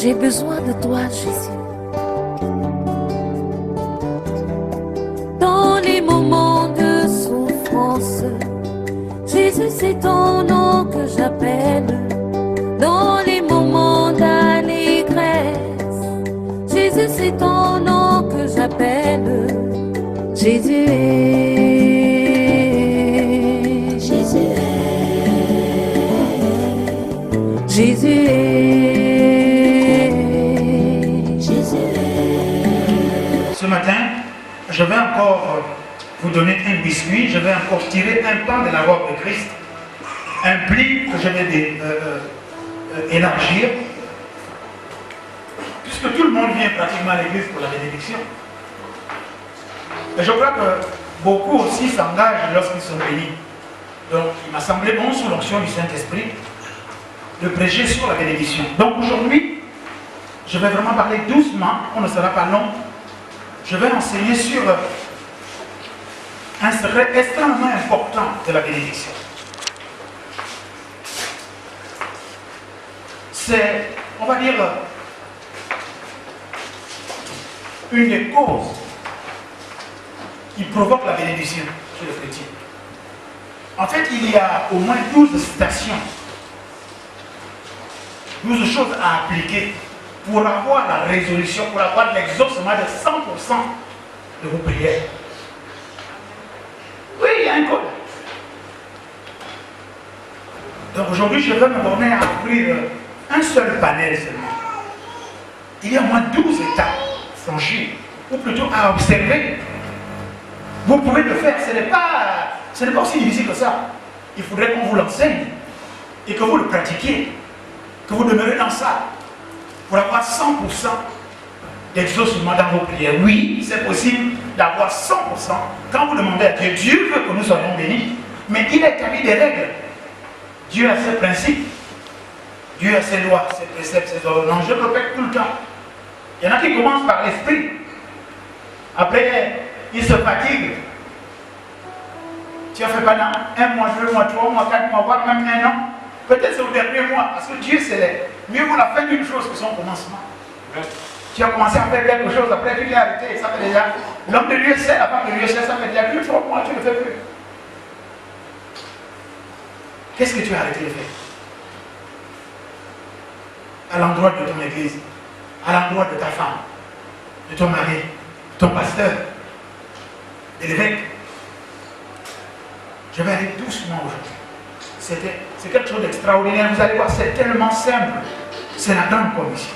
J'ai besoin de toi, Jésus. Dans les moments de souffrance, Jésus, c'est ton nom que j'appelle. Dans les moments d'allégresse, Jésus, c'est ton nom que j'appelle. Jésus est, Jésus est, Jésus est, Jésus est. Ce matin, je vais encore vous donner un biscuit, je vais encore tirer un pan de la robe de Christ, un pli que je vais élargir, puisque tout le monde vient pratiquement à l'église pour la bénédiction. Et je crois que beaucoup aussi s'engagent lorsqu'ils sont bénis. Donc il m'a semblé bon, sous l'onction du Saint-Esprit, de prêcher sur la bénédiction. Donc aujourd'hui, je vais vraiment parler doucement, on ne sera pas long. Je vais enseigner sur un secret extrêmement important de la bénédiction. C'est, on va dire, une des causes qui provoque la bénédiction chez le chrétien. En fait, il y a au moins 12 stations, 12 choses à appliquer pour avoir la résolution, pour avoir l'exaucement de 100% de vos prières. Oui, il y a un code. Donc aujourd'hui, je vais me borner à ouvrir un seul panel seulement. Il y a au moins 12 étapes franchir, ou plutôt à observer. Vous pouvez le faire, ce n'est pas aussi difficile que ça. Il faudrait qu'on vous l'enseigne et que vous le pratiquiez, que vous demeurez dans ça pour avoir 100% d'exaucement dans vos prières. Oui, c'est possible d'avoir 100% quand vous demandez à Dieu. Dieu veut que nous soyons bénis, mais il a établi des règles. Dieu a ses principes, Dieu a ses lois, ses préceptes, ses ordonnances. Je le répète tout le temps. Il y en a qui commencent par l'esprit. Après, ils se fatiguent. Tu as fait pendant 1 mois, 2 mois, 3 mois, 4 mois, voire même 1 an. Peut-être c'est au dernier mois, parce que Dieu c'est mieux vaut la fin d'une chose que son commencement. Tu as commencé à faire quelque chose, après tu l'as arrêté, ça fait déjà. L'homme de Dieu sait, la femme de Dieu sait, ça fait déjà plus de 3 mois, tu ne le fais plus. Qu'est-ce que tu as arrêté de faire? À l'endroit de ton église, à l'endroit de ta femme, de ton mari, de ton pasteur, de l'évêque. Je vais aller doucement aujourd'hui. C'est quelque chose d'extraordinaire. Vous allez voir, c'est tellement simple. C'est la grande commission.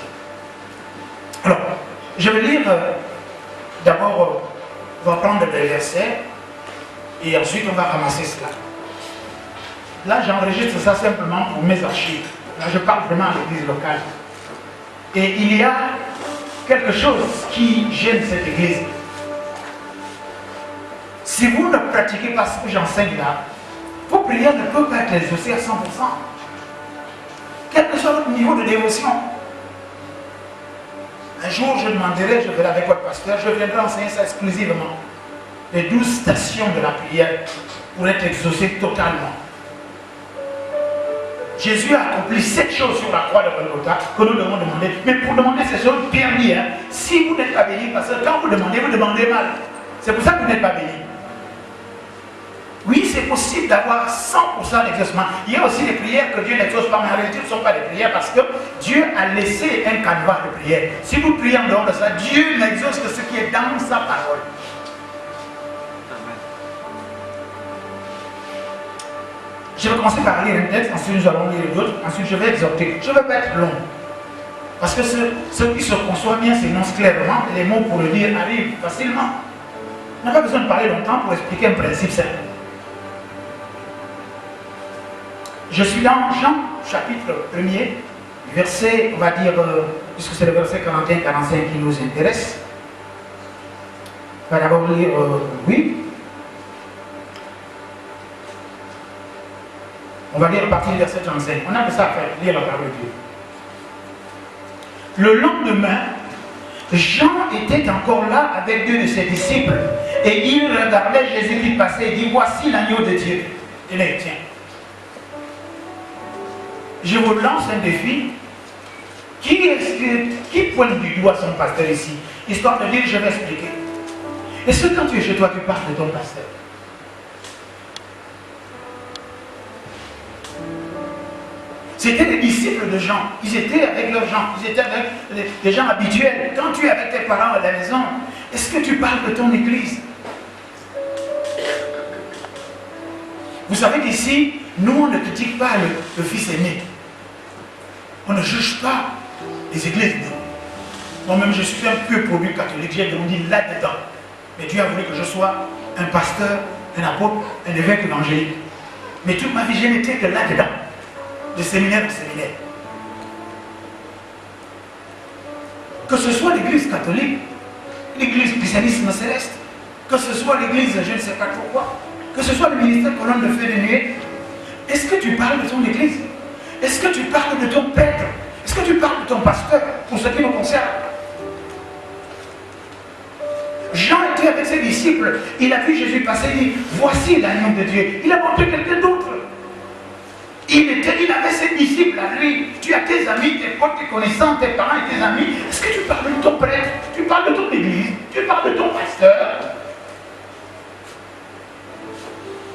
Alors, je vais lire d'abord, on va prendre des versets et ensuite on va ramasser cela. Là, j'enregistre ça simplement pour mes archives. Là, je parle vraiment à l'église locale. Et il y a quelque chose qui gêne cette église. Si vous ne pratiquez pas ce que j'enseigne là, vos prières ne peuvent pas être exaucées à 100%. Quel que soit votre niveau de dévotion. Un jour, je demanderai, je verrai avec votre pasteur, je viendrai enseigner ça exclusivement. Les 12 stations de la prière pour être exaucées totalement. Jésus a accompli 7 choses sur la croix de Golgotha que nous devons demander. Mais pour demander ces choses, Pierre dit, si vous n'êtes pas béni, parce que quand vous demandez mal. C'est pour ça que vous n'êtes pas béni. Oui, c'est possible d'avoir 100% d'exaucement. Il y a aussi des prières que Dieu n'exauce pas, mais en réalité, ce ne sont pas des prières parce que Dieu a laissé un canevas de prière. Si vous priez en dehors de ça, Dieu n'exauce que ce qui est dans sa parole. Je vais commencer par lire un texte, ensuite nous allons lire d'autres, ensuite je vais exhorter. Je ne vais pas être long. Parce que ceux qui se conçoivent bien s'énoncent clairement, les mots pour le dire arrivent facilement. On n'a pas besoin de parler longtemps pour expliquer un principe simple. Je suis dans Jean, chapitre 1er, verset, on va dire, puisque c'est le verset 41-45 qui nous intéresse. On va d'abord lire, oui. On va lire à partir du verset 35. On a que ça à faire, lire la parole de Dieu. Le lendemain, Jean était encore là avec 2 de ses disciples. Et il regardait Jésus qui passait et dit, voici l'agneau de Dieu. Il est, tiens. Je vous lance un défi. Qui pointe du doigt son pasteur ici, histoire de dire je vais expliquer? Est-ce que quand tu es chez toi, tu parles de ton pasteur? C'était les disciples de Jean. Ils étaient avec leurs gens. Ils étaient avec des gens habituels. Quand tu es avec tes parents à la maison, est-ce que tu parles de ton église? Vous savez qu'ici, nous, on ne critique pas le fils aîné. On ne juge pas les églises. Moi-même, je suis un peu produit catholique. J'ai grandi là-dedans. Mais Dieu a voulu que je sois un pasteur, un apôtre, un évêque évangélique. Mais toute ma vie, je n'étais que là-dedans. De séminaire en séminaire. Que ce soit l'église catholique, l'église christianisme céleste, que ce soit l'église je ne sais pas trop quoi, que ce soit le ministère colonne de feu de nuée, est-ce que tu parles de ton église? Est-ce que tu parles de ton prêtre? Est-ce que tu parles de ton pasteur pour ce qui nous concerne? Jean était avec ses disciples, il a vu Jésus passer, il dit, voici l'agneau de Dieu. Il a montré quelqu'un d'autre. Il avait ses disciples à lui. Tu as tes amis, tes potes, tes connaissances, tes parents et tes amis. Est-ce que tu parles de ton prêtre? Tu parles de ton église? Tu parles de ton pasteur?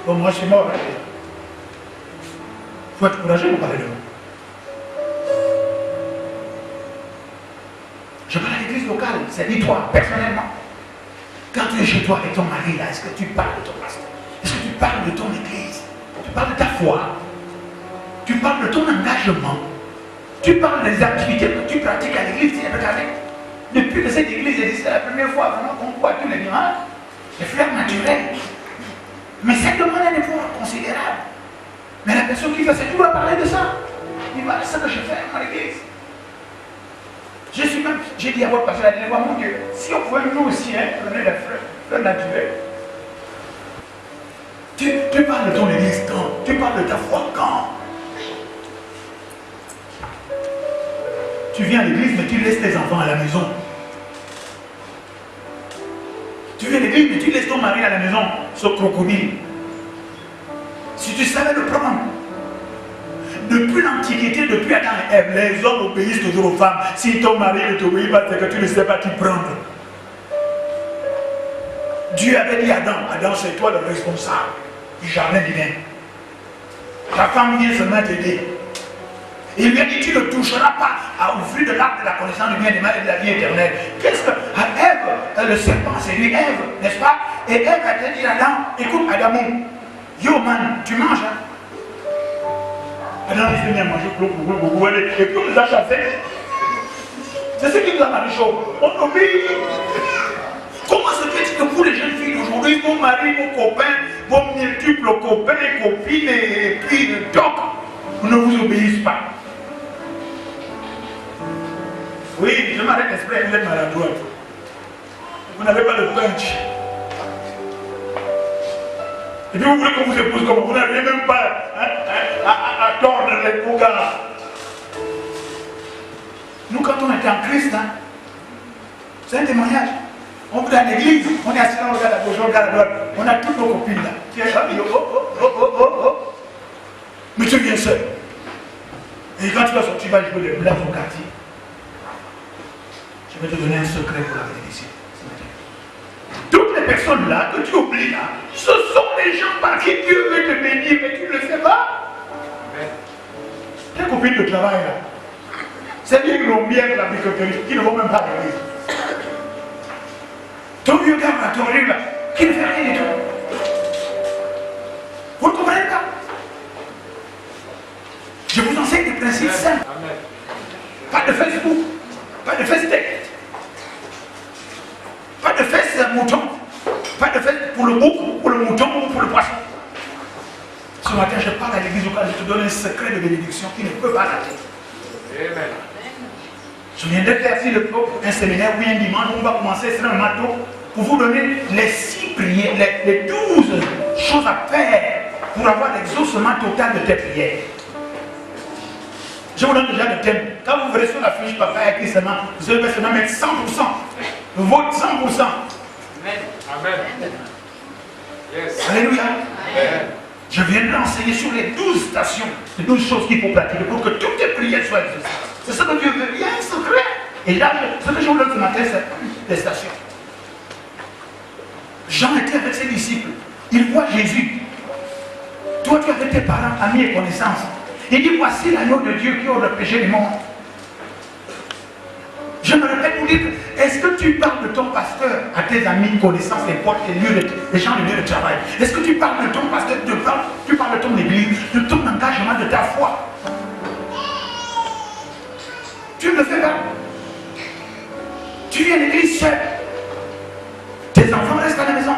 Bon, moi je suis mort. Il faut être courageux pour parler de moi. Je parle à l'église locale, c'est dit toi, personnellement. Quand tu es chez toi avec ton mari, là, est-ce que tu parles de ton pasteur? Est-ce que tu parles de ton église? Tu parles de ta foi? Tu parles de ton engagement. Tu parles des activités que tu pratiques à l'église. Regardez, depuis que cette église existe, c'est la première fois vraiment qu'on voit tous les dimanches, les fleurs naturelles. Mais ça demande un effort considérable. Mais la personne qui fait ça, tu dois parler de ça. Il va, c'est ce que je fais à l'église. J'ai dit à votre pasteur la dernière fois, mon Dieu, si on pouvait nous aussi donner les fleurs naturelles. Tu parles de ton église quand? Tu parles de ta foi quand? Tu viens à l'église, mais tu laisses tes enfants à la maison. Tu viens à l'église, mais tu laisses ton mari à la maison, ce crocodile. Si tu savais le prendre. Depuis l'Antiquité, depuis Adam et Ève, les hommes obéissent toujours aux femmes. Si ton mari ne t'obéit pas, c'est que tu ne sais pas qui prendre. Dieu avait dit à Adam, Adam c'est toi le responsable du jardin divin. Ta femme vient seulement t'aider. Il lui a dit, tu ne toucheras pas au fruit de l'arbre de la connaissance du bien et du mal et de la vie éternelle. Qu'est-ce que Ève, le serpent, c'est lui, Ève, n'est-ce pas? Et Ève a dit à Adam, écoute Adamon, yo man, tu manges, hein? Adam il s'est mis à manger, et puis on les a chassés. C'est ce qui nous a rendu chaud. On obéit. Comment se fait-il que pour les jeunes filles d'aujourd'hui, vos maris, vos copains, vos multiples copains, copines et puis le doc, ne vous obéissent pas? Oui, je m'arrête exprès, vous êtes maladroite. Vous n'avez pas de punch. Et puis vous voulez qu'on vous épouse comme vous n'avez même pas à tordre les bougas. Nous, quand on était en Christ, c'est un témoignage. On va à l'église, on est assis dans le regard à gauche, on regarde à droite. On a toutes nos copines là. Tu es là, oh. Mais tu viens seul. Et quand tu vas sortir, tu vas jouer les blagues au quartier. Je vais te donner un secret pour la bénédiction. Toutes les personnes là que tu oublies là, ce sont les gens par qui Dieu veut te bénir, mais tu ne le sais pas. Tes copines de travail là, c'est bien bien de la bricoterie qui ne vont même pas à l'église. Ton vieux gars là, ton livre là, qui ne fait rien du tout. Vous ne comprenez pas? Je vous enseigne des principes simples. Pas de Facebook, pas de Facebook, pas de fesses mouton, pas de fesses pour le bouc, pour le mouton ou pour le poisson. Ce matin, je parle à l'église locale, je te donne un secret de bénédiction qui ne peut pas rater. Amen. Je viendrai faire si le faut un séminaire ou un dimanche, on va commencer sur un marteau pour vous donner les 6 prières, les 12 choses à faire pour avoir l'exaucement total de tes prières. Je vous donne déjà le thème. Quand vous verrez sur la fiche, papa a écrit seulement, vous devez seulement mettre 100%. Votre 100%. Amen. Yes. Alléluia. Amen. Je viendrai enseigner sur les 12 stations, les 12 choses qu'il faut pratiquer pour que toutes tes prières soient exaucées. C'est ça que Dieu veut. Il y a un Et là, ce que je vous donne ce matin, c'est des stations. Jean était avec ses disciples. Il voit Jésus. Toi, tu es avec tes parents, amis et connaissances. Il dit, voici l'agneau de Dieu qui ôte le péché du monde. Je me répète pour dire, est-ce que tu parles de ton pasteur à tes amis, connaissances, les potes, les gens de lieu de travail? Est-ce que tu parles de ton pasteur, tu parles de ton église, de ton engagement, de ta foi? Tu ne le fais pas. Tu viens à l'église seul. Tes enfants restent à la maison.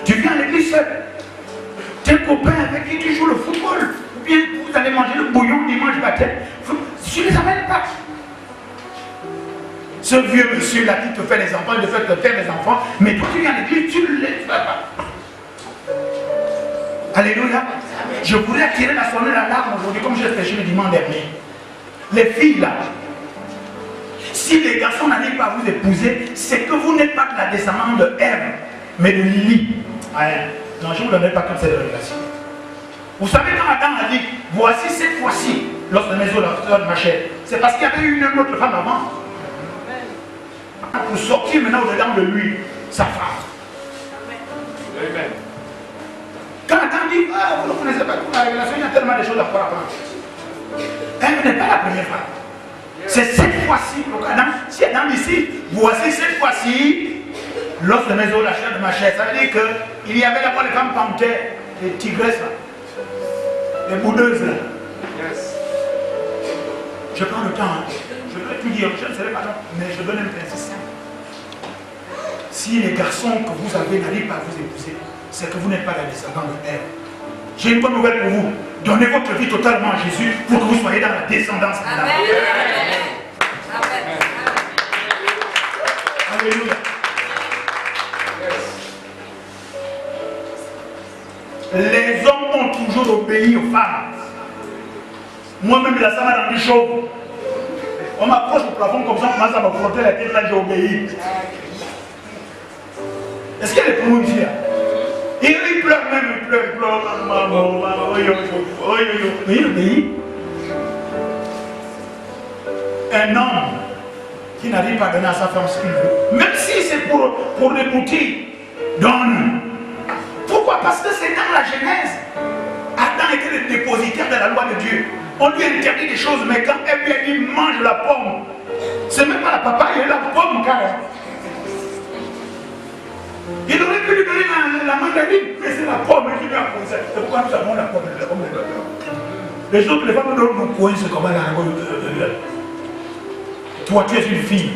Tu viens à l'église seul. Tes copains avec qui tu joues le football, ou bien vous allez manger le bouillon dimanche matin, tu ne les amènes pas. Ce vieux monsieur là qui te fait les enfants, il te fait te faire les enfants, mais toi tu viens à l'église, tu ne les fais pas. Alléluia. Je pourrais attirer la sonnette d'alarme aujourd'hui, comme j'ai fait le dimanche dernier. Les filles là, si les garçons n'arrivent pas à vous épouser, c'est que vous n'êtes pas de la descendance de Ève, mais de Lily. Non, je ne vous donnerai pas comme cette révélation. Vous savez quand Adam a dit, voici cette fois-ci, lorsque Maison de Machette, c'est parce qu'il y avait une autre femme avant. Pour sortir maintenant au-dedans de lui, sa femme. Amen. Quand Adam dit, ah, vous ne connaissez pas la révélation, il y a tellement de choses à pouvoir apprendre. Elle n'est pas la première femme. C'est cette fois-ci, Adam, si Adam ici, voici cette fois-ci, lorsque les maisons l'achètent de Machette, ça veut dire qu'il y avait d'abord les femmes panthères, les tigresses là, les boudeuses là. Yes. Je prends le temps, hein. Je vais tout dire, je ne sais pas, mais je donne un principe simple. Si les garçons que vous avez n'arrivent pas à vous épouser, c'est que vous n'êtes pas la descendance de Ève. J'ai une bonne nouvelle pour vous. Donnez votre vie totalement à Jésus pour que vous soyez dans la descendance de l'âme. Alléluia. Les hommes ont toujours obéi aux femmes. Moi-même, la ça m'a rendu chaud. On m'approche au plafond comme ça, on commence à me frotter la tête, là j'ai obéi. Est-ce qu'il y a des pronos ici là? Il pleure même, il pleure, mais il obéit. Un homme qui n'arrive pas à donner à sa femme ce qu'il veut, même si c'est pour les boutiques, donne. Pourquoi? Parce que c'est dans la Genèse. Adam était le dépositaire de la loi de Dieu. On lui interdit des choses, mais quand elle lui a dit mange la pomme, c'est même pas la papaye, il y a la pomme carrément. Il aurait pu lui donner la mandarine, mais c'est la pomme qui lui a posé. C'est pourquoi nous avons la pomme. Les autres, les femmes nous coincent comme là. Toi, tu es une fille.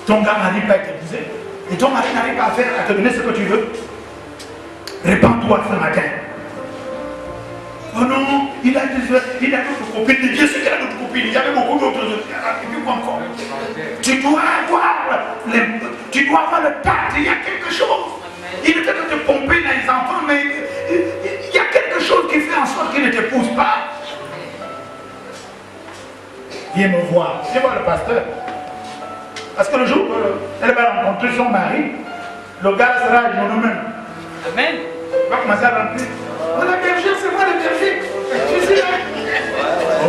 Ton gars n'arrive pas à t'épouser. Et ton mari n'arrive pas à te donner ce que tu veux. Répands-toi ce matin. Oh non, il a d'autres copines. Bien sûr qu'il a d'autres copines. Il y avait beaucoup d'autres. Et puis quoi encore? Tu dois avoir le tact. Il y a quelque chose. Il ne peut pas te pomper dans les enfants, mais il y a quelque chose qui fait en sorte qu'il ne t'épouse pas. Viens me voir. Viens voir le pasteur. Parce que le jour où elle va rencontrer son mari, le gars sera à genoux même. Amen. Il va commencer à rentrer. Oh, la bergère, c'est moi le berger. Je suis là.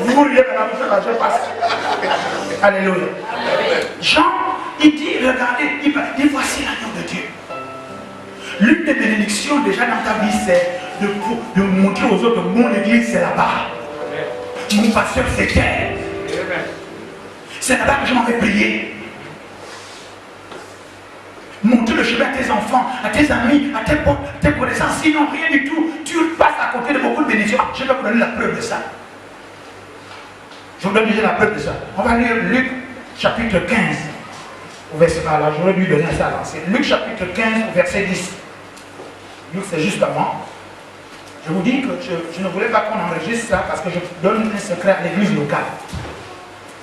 Vous riez maintenant, je passe. Alléluia. Jean, il dit, regardez, il dit, voici l'agneau de Dieu. L'une des bénédictions déjà dans ta vie, c'est de montrer aux autres, mon église, c'est là-bas. Mon pasteur, c'est terre. C'est là-bas que je m'en vais prier. Montrer le chemin à tes enfants, à tes amis, à tes connaissances. Sinon, rien du tout. Tu passes à côté de beaucoup de bénédictions. Je vais vous donner la preuve de ça. Je vous donne déjà la preuve de ça. On va lire Luc chapitre 15. Au verset, alors j'aurais dû donner ça à l'ancien. Luc chapitre 15 au verset 10. Luc, c'est juste avant. Je vous dis que je ne voulais pas qu'on enregistre ça parce que je donne un secret à l'église locale.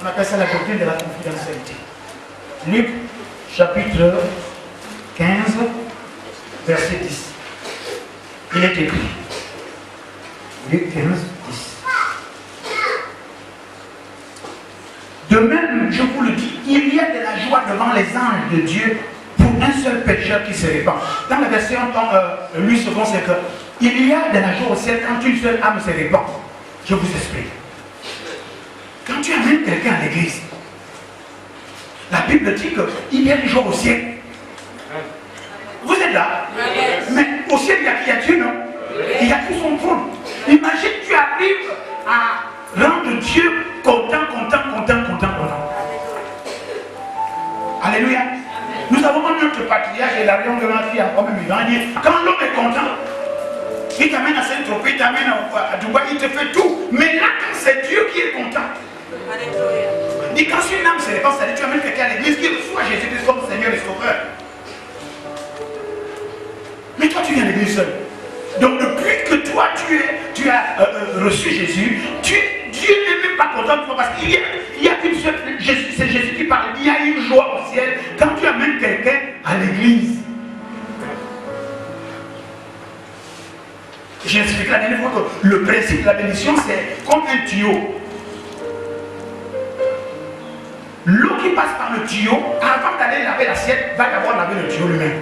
On appelle ça la doctrine de la confidentialité. Luc chapitre 15, verset 10. Il est écrit. Luc 15, 10. De même, je vous le dis, il y a de la joie devant les anges de Dieu pour un seul pécheur qui se répand. Dans la version lui second, c'est que il y a de la joie au ciel quand une seule âme se répand. Je vous explique. Quand tu amènes quelqu'un à l'église, La Bible dit qu'il y a des gens au ciel. Vous êtes là? Mais au ciel, il y a qui? Il y a Dieu, non? Il y a tout son trône. Imagine, tu arrives à rendre Dieu content. Alléluia. Nous avons notre patriarche et l'avion de ma fille encore même dire, quand l'homme est content, il t'amène à Saint-Tropez, il t'amène à Dubaï, il te fait tout. Mais là, c'est Dieu qui est content. Et quand une âme se répand, c'est-à-dire tu amènes quelqu'un à l'église qui reçoit Jésus-Christ comme Seigneur et Sauveur. Mais toi, tu viens à l'église seul. Donc, depuis que toi, tu as reçu Jésus, Dieu n'est même pas content de toi parce qu'il y a qu'une seule. C'est Jésus qui parle. Il y a une joie au ciel quand tu amènes quelqu'un à l'église. J'ai expliqué la dernière fois que le principe de la bénédiction, c'est comme un tuyau. L'eau qui passe par le tuyau, avant d'aller laver l'assiette, va d'abord laver le tuyau lui-même.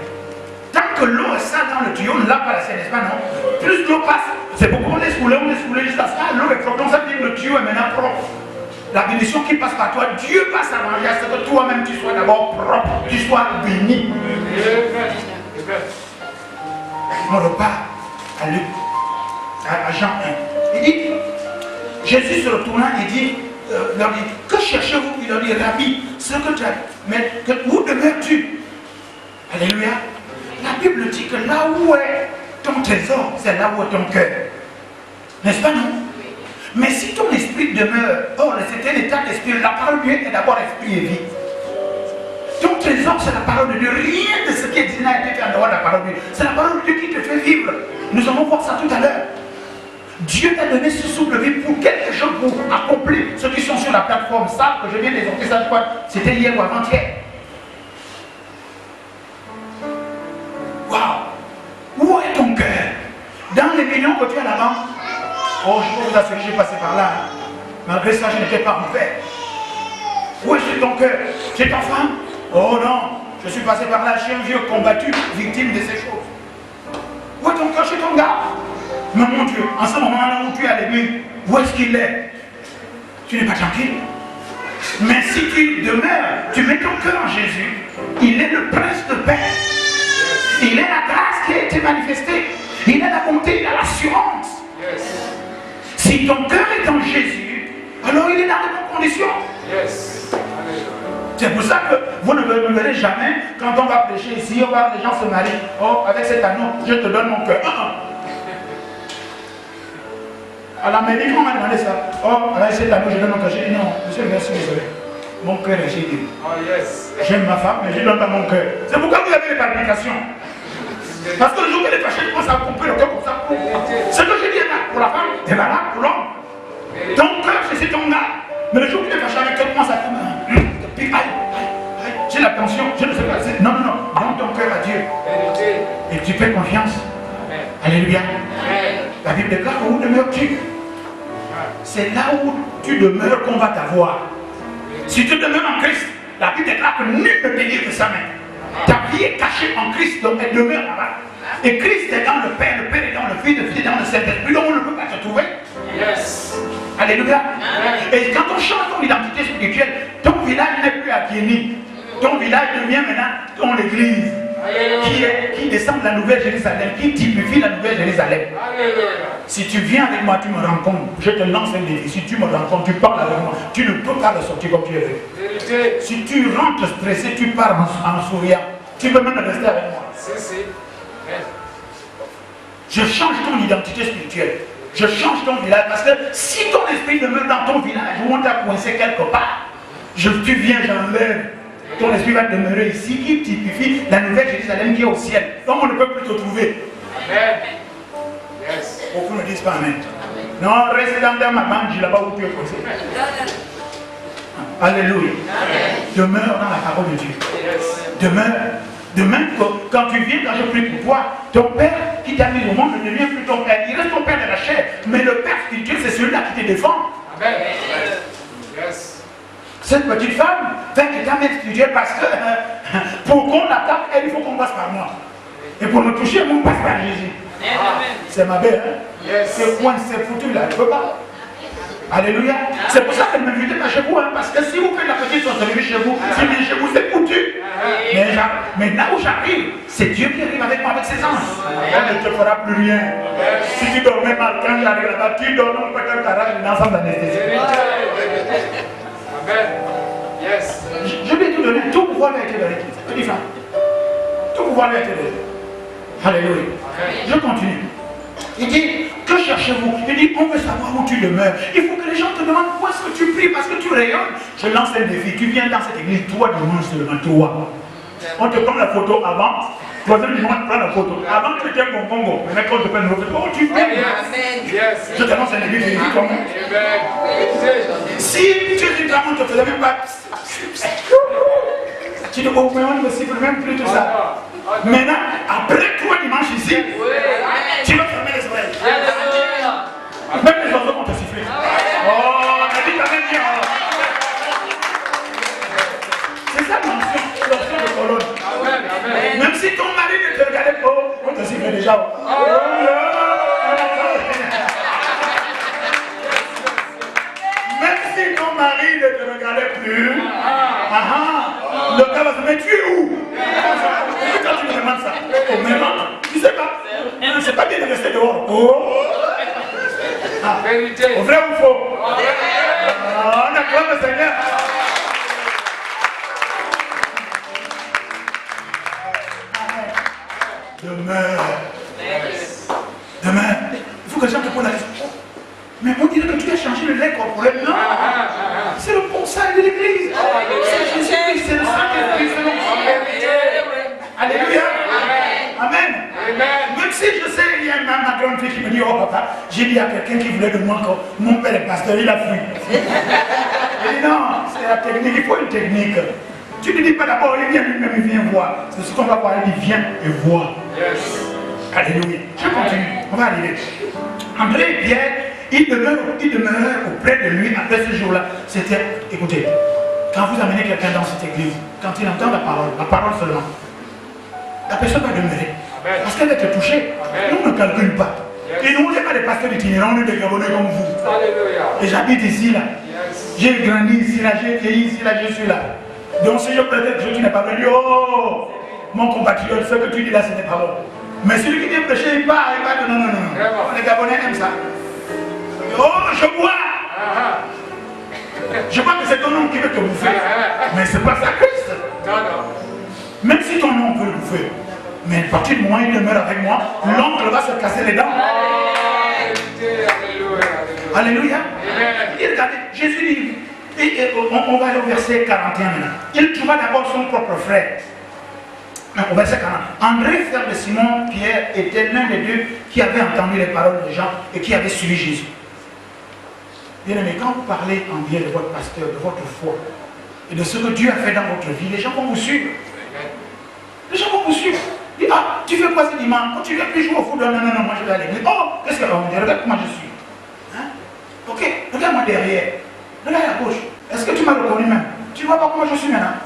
Tant que l'eau est sale dans le tuyau, on ne lave pas l'assiette, n'est-ce pas, non? Plus l'eau passe, c'est pourquoi on laisse couler jusqu'à ça. L'eau est propre, donc ça veut dire que le tuyau est maintenant propre. La bénédiction qui passe par toi, Dieu va s'arranger à ce que toi-même tu sois d'abord propre, tu sois béni. On repart à Jean 1. Il dit, Jésus se retourna et dit, leur dit, que cherchez-vous? Il leur dit, Rabbi, ce que tu as dit, mais où demeures-tu? Alléluia. La Bible dit que là où est ton trésor, c'est là où est ton cœur. N'est-ce pas, non? Mais si ton esprit demeure, c'est un état d'esprit, la parole de Dieu est d'abord esprit et vie. Ton trésor, c'est la parole de Dieu. Rien de ce qui est dit n'a été fait en dehors de la parole de Dieu. C'est la parole de Dieu qui te fait vivre. Nous allons voir ça tout à l'heure. Dieu t'a donné ce souffle de vie pour quelque chose, pour accomplir. Ceux qui sont sur la plateforme savent que je viens des orchestres, ça, c'était hier ou avant-hier. Waouh! Où est ton cœur? Dans les millions que tu as là-bas, je peux vous assurer, j'ai passé par là. Malgré ça, je n'étais pas mon père. Où est ton cœur? C'est ta femme? Oh non, je suis passé par là, je suis un vieux combattu, victime de ces choses. Où est ton cœur? Chez ton gars? Mais mon Dieu, en ce moment-là où tu es à l'église, où est-ce qu'il est? Tu n'es pas tranquille. Mais si tu demeures, tu mets ton cœur en Jésus, il est le prince de paix. Il est la grâce qui a été manifestée. Il est la bonté, il a l'assurance. Si ton cœur est en Jésus, alors il est dans de bonnes conditions. C'est pour ça que vous ne me verrez jamais, quand on va prêcher ici, on va, les gens se marient. Oh, avec cet anneau, je te donne mon cœur. À la mairie, on m'a demandé ça. Oh, avec cet anneau, je donne mon cœur. J'ai dit non, monsieur, merci, désolé. Mon cœur est chez Dieu. J'aime ma femme, mais je ne donne pas mon cœur. C'est pourquoi vous avez les palpitations. Parce que le jour où elle est fâchée, je pense à couper le cœur comme ça. Ce que je dis est là pour la femme, est là pour l'homme. Ton cœur, c'est ton gars. Mais le jour où tu es fâché avec toi, commence à couper. J'ai la tension, je ne sais pas. Non, donne ton cœur à Dieu. Et tu fais confiance. Alléluia. La Bible déclare où demeures-tu? C'est là où tu demeures qu'on va t'avoir. Si tu demeures en Christ, la Bible déclare que nul ne peut dire de sa main. Ta vie est cachée en Christ, donc elle demeure là-bas. Et Christ est dans le Père est dans le Fils, le Fils est dans le Saint-Esprit, donc on ne peut pas te trouver. Alléluia. Et quand on change ton identité spirituelle, ton village n'est plus à Guéni. Ton village devient maintenant ton église. Qui descend de la Nouvelle Jérusalem, qui typifie la Nouvelle Jérusalem. Si tu viens avec moi, tu me rencontres, je te lance un défi. Si tu me rencontres, tu parles avec moi, tu ne peux pas le sortir comme tu es venu. Si tu rentres stressé, tu pars en souriant. Tu peux même rester avec moi. Je change ton identité spirituelle. Je change ton village. Parce que si ton esprit demeure dans ton village où on t'a coincé quelque part, tu viens, j'enlève. Ton esprit va demeurer ici, qui typifie la Nouvelle Jérusalem qui est au ciel. Donc on ne peut plus te trouver. Amen. Beaucoup ne disent pas Amen. Non, reste dans ta maman, dis là-bas où tu es posé. Alléluia. Demeure dans la parole de Dieu. Demeure. Demain, quand tu viens, quand je prie pour toi, ton père qui t'a mis au monde ne devient plus ton père. Il reste ton père de la chair. Mais le père spirituel, c'est celui-là qui te défend. Amen. Cette petite femme fait que ta mère spirituelle parce que pour qu'on l'attaque, il faut qu'on passe par moi. Et pour me toucher, on passe par Jésus. C'est ma belle, hein? C'est foutu là, je ne peux pas. Alléluia. C'est pour ça qu'elle ne m'invitait pas chez vous, hein, parce que si vous faites la petite sorcellerie chez vous, si bien chez vous, c'est foutu. Mais là où j'arrive, c'est Dieu qui arrive avec moi, avec ses anges. Elle ne te fera plus rien. Si tu dormais mal, quand j'arrive là-bas, tu dors dans le garage, une ensemble d'anesthésie. Amen. Yes. Je lui ai tout donné, tout pouvoir lui a été donné. C'est différent. Tout pouvoir lui a été donné. Alléluia. Je continue. Il dit, que cherchez-vous? Il dit, on veut savoir où tu demeures. Il faut que les gens te demandent où est-ce que tu pries, parce que tu rayonnes. Je lance un défi. Tu viens dans cette église 3 dimanches seulement, 3. On te prend la photo avant. Troisième dimanche, tu prends la photo. Avant, tu étais au Congo. Maintenant, quand on te prend une photo, oh, tu fais. Je te lance un défi, vérifie toi. Si tu dis vraiment, on ne te faisait même pas. Tu dis, oh, mais on ne siffle même plus tout ça. Maintenant, après 3 dimanches ici, tu vas fermer les oreilles. Même les oiseaux vont te siffler. Oh, on a dit quand même bien. C'est ça l'onction de colonne. Même si ton mari ne te regardait pas, on te siffle déjà. Même si ton mari ne te regardait plus, le gars va se dire, mais tu es où? Quand tu me demandes ça, oh, mais non, tu sais pas, c'est pas bien de rester dehors. Oh. Au vrai ou faux? On acclame le Seigneur. Demain, il faut que les gens te posent la question. Mais on dirait que tu as changé le lait corporel. Non, c'est le bon sang de l'église. C'est Jésus, c'est le Saint-Esprit. Alléluia. Amen. Même si je sais, il y a ma grande fille qui me dit, oh papa, j'ai dit à quelqu'un qui voulait de moi que mon père est pasteur, il a fui. Je dis non, c'est la technique, il faut une technique. Tu ne dis pas d'abord, il vient lui-même, il vient voir. C'est ce qu'on va voir, il vient et voit. Alléluia. Je continue, on va arriver. André et Pierre, ils demeuraient auprès de lui après ce jour-là. C'était, écoutez, quand vous amenez quelqu'un dans cette église, quand il entend la parole seulement, la personne va demeurer. Amen. Parce qu'elle va te toucher. Amen. Nous ne calculons pas. Et nous, on n'est pas des pasteurs itinérants, on est des Gabonais comme vous. Alléluia. Et j'habite ici, là. J'ai grandi ici, là, j'ai vieilli ici, là, je suis là. Donc si je peut-être je qui n'ai pas venu, oh, mon compatriote, ce que tu dis là, ce n'est pas bon. Mais celui qui vient prêcher, il part, non, non, non. Les Gabonais aiment ça. Oh, je bois. Je crois que c'est ton nom qui veut te bouffer. Mais c'est pas ça, Christ. Non, non. Même si ton nom peut le bouffer, mais à partir du moment où il demeure avec moi, l'oncle va se casser les dents. Alléluia. Et regardez, Jésus dit, on va aller au verset 41 maintenant. Il trouva d'abord son propre frère. Au verset 40. André, frère de Simon, Pierre, était l'un des deux qui avait entendu les paroles de Jean et qui avait suivi Jésus. Bien aimé, quand vous parlez en bien de votre pasteur, de votre foi et de ce que Dieu a fait dans votre vie, les gens vont vous suivre. Les gens vont vous suivre. Dis, ah, tu fais quoi ce dimanche? Oh, tu viens plus jouer au foot? Non, non, non, moi je vais à l'église. Oh, qu'est-ce que on dit? Regarde comment je suis. Hein? Ok, regarde-moi derrière. Regarde à gauche. Est-ce que tu m'as reconnu même? Tu vois pas comment je suis maintenant?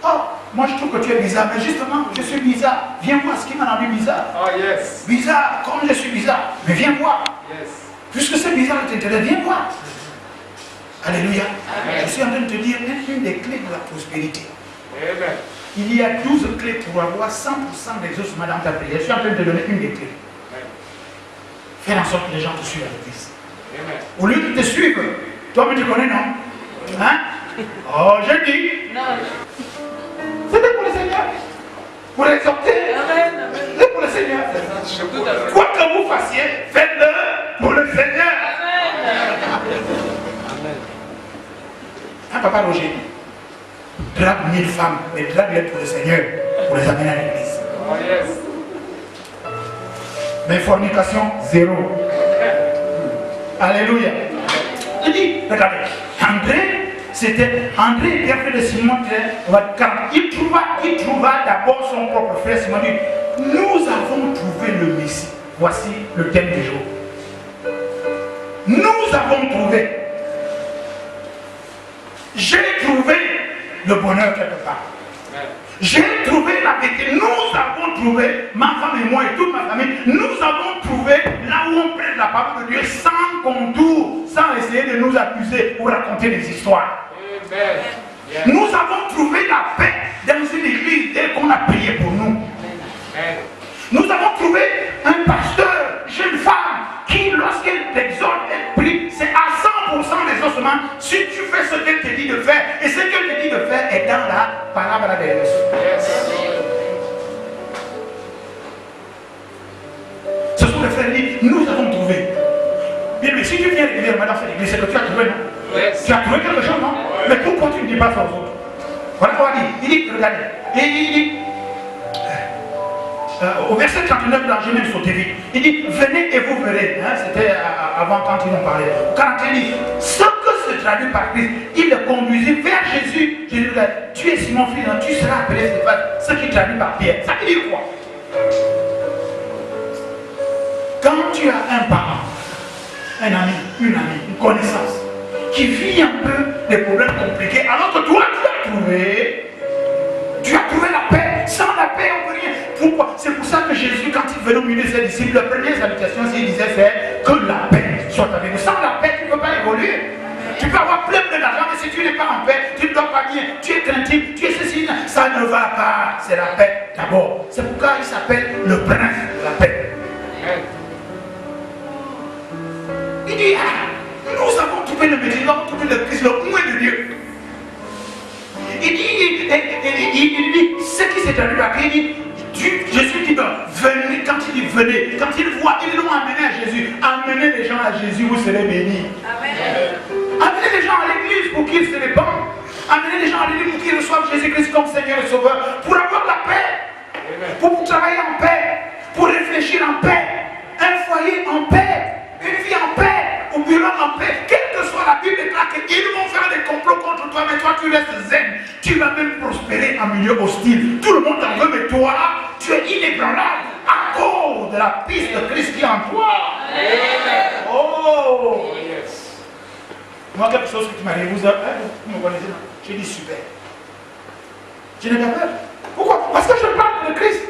Oh, moi je trouve que tu es bizarre, mais justement, je suis bizarre. Viens voir ce qui m'a rendu bizarre. Oh, yes. Bizarre, comme je suis bizarre. Mais viens voir. Yes. Puisque c'est bizarre qui t'intéresse, viens voir. Alléluia. Amen. Je suis en train de te dire une des clés de la prospérité. Amen. Il y a 12 clés pour avoir 100% d'exaucement dans ta prière. Je suis en train de te donner une des clés. Amen. Fais en sorte que les gens te suivent à l'église. Au lieu de te suivre, toi-même tu connais, non? Hein? Oh, je dis. Non. C'était pour le Seigneur. Pour exhorter. C'est pour le Seigneur. Quoi que vous fassiez, faites-le pour le Seigneur. Amen. Hein, Papa Roger? Drague 1000 femmes, mais drague-les pour le Seigneur, pour les amener à l'église. Oh, yes. Mais fornication, 0. Alléluia. Il dit, regardez, André et Pierre, frère de Simon, il trouva d'abord son propre frère Simon. Il dit, nous avons trouvé le Messie. Voici le thème du jour. Nous avons trouvé. J'ai trouvé le bonheur quelque part. J'ai trouvé la vérité. Nous avons trouvé, ma femme et moi et toute ma famille, nous avons trouvé là où on prête la parole de Dieu sans contour, sans essayer de nous accuser ou raconter des histoires. Nous avons trouvé la paix dans une église dès qu'on a prié pour nous. Nous avons trouvé un pasteur, jeune femme, qui lorsqu'elle t'exhorte, elle prie, c'est à 100% des ossements si tu fais ce qu'elle te dit de faire. Et ce qu'elle te dit de faire est dans la parole de Dieu. Ce sont les frères qui disent, nous avons trouvé. Bien, mais si tu viens régulièrement dans cette église, c'est que tu as trouvé, non? Tu as trouvé quelque chose, non? Mais pourquoi tu ne dis pas ça aux autres? Voilà quoi il dit, regardez, il dit, au verset 39 dans Genèse sauté vite, il dit, venez et vous verrez, hein, c'était avant quand ils ont parlé. Quand il dit, ce que se traduit par Christ, il le conduisit vers Jésus. Jésus lui dit, tu es Simon fils, tu seras appelé Stéphane, ce qui traduit par Pierre. Ça veut dire quoi? Quand tu as un parent, un ami, une amie, une connaissance, qui vit un peu des problèmes compliqués, alors que toi tu as trouvé la paix. Sans la paix, on ne peut rien. Pourquoi? C'est pour ça que Jésus, quand il venait au milieu de ses disciples, la première salutation, il disait, c'est que la paix soit avec vous. Sans la paix, tu ne peux pas évoluer. Tu peux avoir plein d'argent, mais si tu n'es pas en paix, tu ne dors pas bien, tu es craintif, tu es ceci, ça ne va pas. C'est la paix d'abord. C'est pourquoi il s'appelle le prince de la paix. Il dit, nous avons trouvé le Messie, nous avons trouvé le Christ, le moins de Dieu. Il dit, ce qui s'est traduit par Christ, Jésus dit, venez, quand il dit venez, quand il voit, ils l'ont amené à Jésus. Amenez les gens à Jésus, vous serez bénis. Amenez les gens à l'église pour qu'ils se répandent. Amenez les gens à l'église pour qu'ils reçoivent Jésus-Christ comme Seigneur et Sauveur. Pour avoir la paix, pour travailler en paix, pour réfléchir en paix, un foyer en paix, une vie en paix, au bureau en paix, quelle que soit la Bible déclare qu'ils vont faire des complots contre toi, mais toi tu restes zen. Tu vas même prospérer en milieu hostile. Tout le monde t'en veut, mais toi, tu es inébranlable à cause de la piste de Christ qui est en toi. Oh! Moi, quelque chose qui m'arrive, vous me connaissez, j'ai dit super. Je n'ai pas peur. Pourquoi? Parce que je parle de Christ.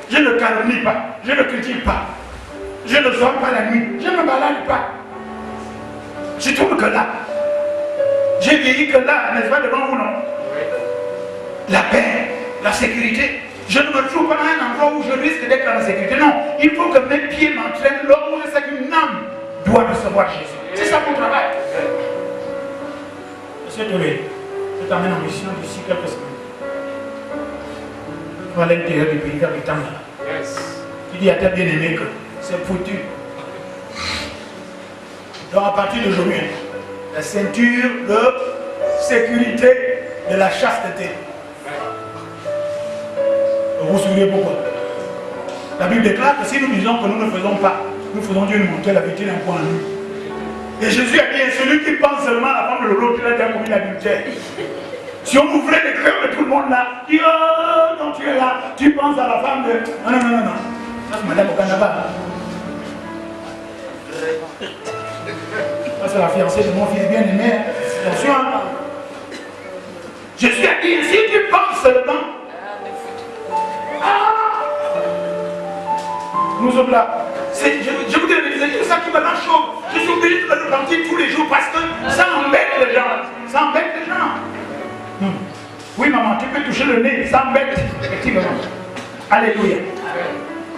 Je ne calomnie pas, je ne critique pas. Je ne sors pas la nuit, je ne me balade pas. Je trouve que là, j'ai vieilli que là, n'est-ce pas, devant vous, non? La paix, la sécurité. Je ne me trouve pas dans un endroit où je risque d'être dans la sécurité. Non, il faut que mes pieds m'entraînent là où je sais qu'une âme doit recevoir Jésus. C'est ça mon travail. Monsieur Tolé, je t'emmène en mission d'ici quelques semaines. Tu vas à l'intérieur du pays habitant là. Tu dis à ta bien-aimée que c'est foutu. Donc à partir d'aujourd'hui, la ceinture de sécurité de la chasteté. Vous vous souvenez pourquoi? La Bible déclare que si nous disons que nous ne faisons pas, nous faisons Dieu nous montrer la vérité d'un point à nous. Et Jésus a dit, celui qui pense seulement à la femme de l'autre, il a déjà commis l'adultère. Si on ouvrait les cœurs de tout le monde là, dit, oh non, tu es là, tu penses à la femme de... Non, non, non, non, non. Ça c'est Madame au Canada. Ça c'est la fiancée de mon fils bien-aimé. Attention. Jésus a dit, si tu penses seulement... Nous sommes là. Je vous dis la vérité, c'est ça qui me rend chaud. Je suis obligé de me repentir tous les jours parce que ça embête les gens. Ça embête les gens. Oui, maman, tu peux toucher le nez, ça embête, effectivement. Alléluia.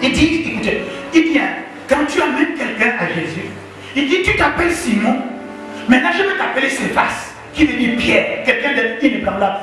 Il dit, écoutez, il dit, quand tu amènes quelqu'un à Jésus, il dit, tu t'appelles Simon, maintenant je vais t'appeler Céphas, qui veut dire Pierre, quelqu'un d'inébranlable.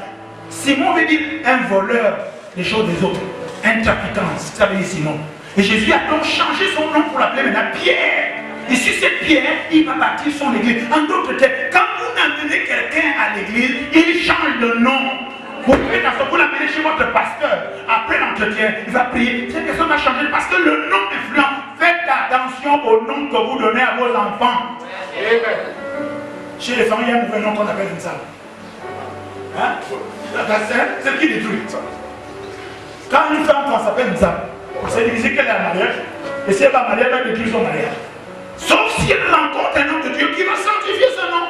Simon veut dire un voleur des choses des autres, un trafiquant, ça veut dire Simon. Et Jésus a donc changé son nom pour l'appeler maintenant Pierre. Et sur cette pierre, il va bâtir son église. En d'autres termes, quand vous amenez quelqu'un à l'église, il change de nom. Vous l'amenez chez votre pasteur. Après l'entretien, il va prier. Cette personne va changer parce que le nom influent. Faites attention au nom que vous donnez à vos enfants. Chez les familles, il y a un mauvais nom qu'on appelle une salle. Hein? C'est ce qui détruit. Quand une femme s'appelle une salle, c'est difficile qu'elle est en mariage. Et si elle va marier, elle va détruire son mariage. Sauf si elle rencontre un homme de Dieu qui va sanctifier ce nom.